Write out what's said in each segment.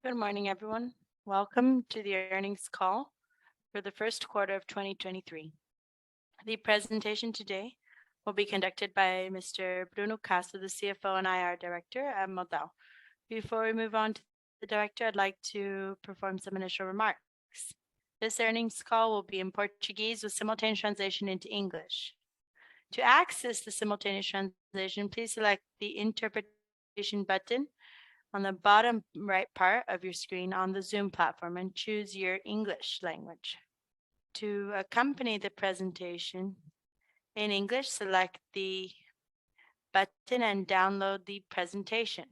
Good morning, everyone. Welcome to the earnings call for the first quarter of 2023. The presentation today will be conducted by Mr. Bruno Castro, the CFO and IR Director at Modal. Before we move on to the director, I'd like to perform some initial remarks. This earnings call will be in Portuguese with simultaneous translation into English. To access the simultaneous translation, please select the interpretation button on the bottom right part of your screen on the Zoom platform and choose your English language. To accompany the presentation in English, select the button and download the presentation.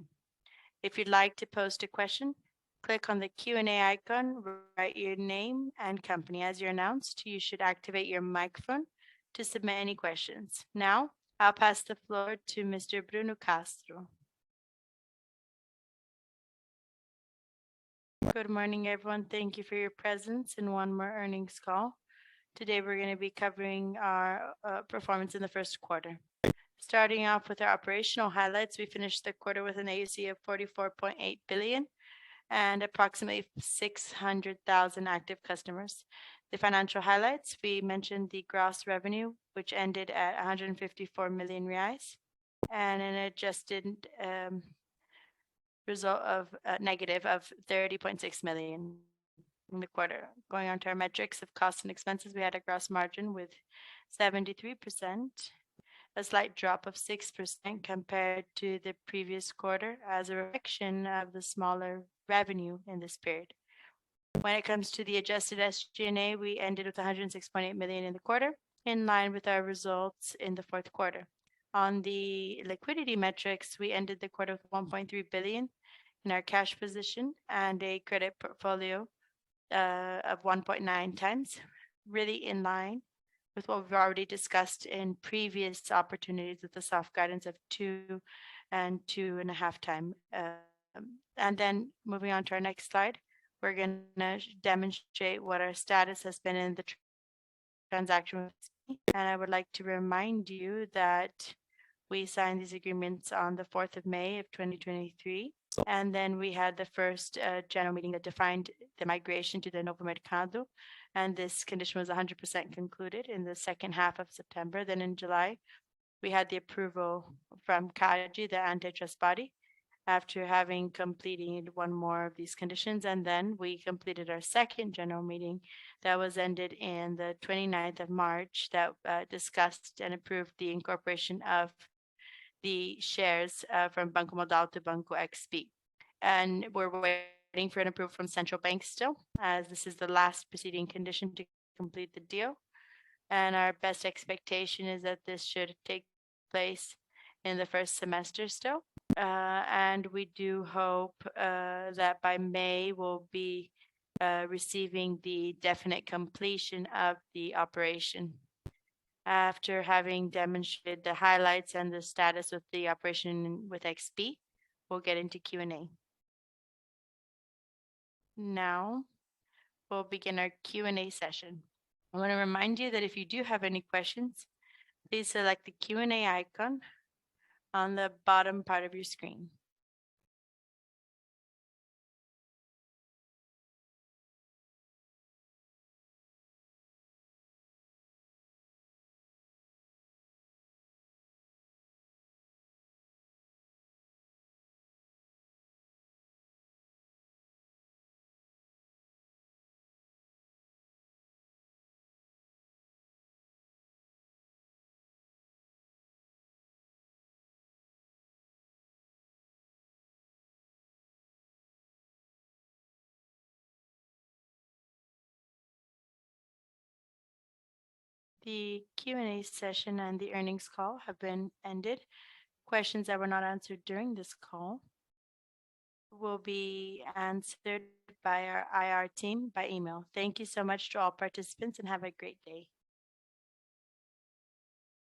If you'd like to post a question, click on the Q&A icon, write your name and company. As you're announced, you should activate your microphone to submit any questions. Now, I'll pass the floor to Mr. Bruno Castro. Good morning, everyone. Thank you for your presence in one more earnings call. Today, we're going to be covering our performance in the first quarter. Starting off with our operational highlights, we finished the quarter with an AUC of 44.8 billion and approximately 600,000 active customers. The financial highlights, we mentioned the gross revenue, which ended at 154 million reais, and an adjusted result of negative of 30.6 million in the quarter. Going on to our metrics of costs and expenses, we had a gross margin with 73%, a slight drop of 6% compared to the previous quarter as a reflection of the smaller revenue in this period. When it comes to the adjusted SG&A, we ended with 106.8 million in the quarter, in line with our results in the fourth quarter. On the liquidity metrics, we ended the quarter with 1.3 billion in our cash position and a credit portfolio of 1.9 times, really in line with what we've already discussed in previous opportunities with the soft guidance of 2 and 2.5 times. And then moving on to our next slide, we're going to demonstrate what our status has been in the transaction with me. And I would like to remind you that we signed these agreements on the 4th of May of 2023. And then we had the first general meeting that defined the migration to the Novo Mercado. And this condition was 100% concluded in the second half of September. Then in July, we had the approval from CADE, the antitrust body, after having completed one more of these conditions. And then we completed our second general meeting that was ended in the 29th of March that discussed and approved the incorporation of the shares from Banco Modal to Banco XP. And we're waiting for an approval from central bank still, as this is the last preceding condition to complete the deal. And our best expectation is that this should take place in the first semester still. And we do hope that by May we'll be receiving the definite completion of the operation. After having demonstrated the highlights and the status with the operation with XP, we'll get into Q&A. Now, we'll begin our Q&A session. I want to remind you that if you do have any questions, please select the Q&A icon on the bottom part of your screen. The Q&A session and the earnings call have been ended. Questions that were not answered during this call will be answered by our IR team by email. Thank you so much to all participants and have a great day.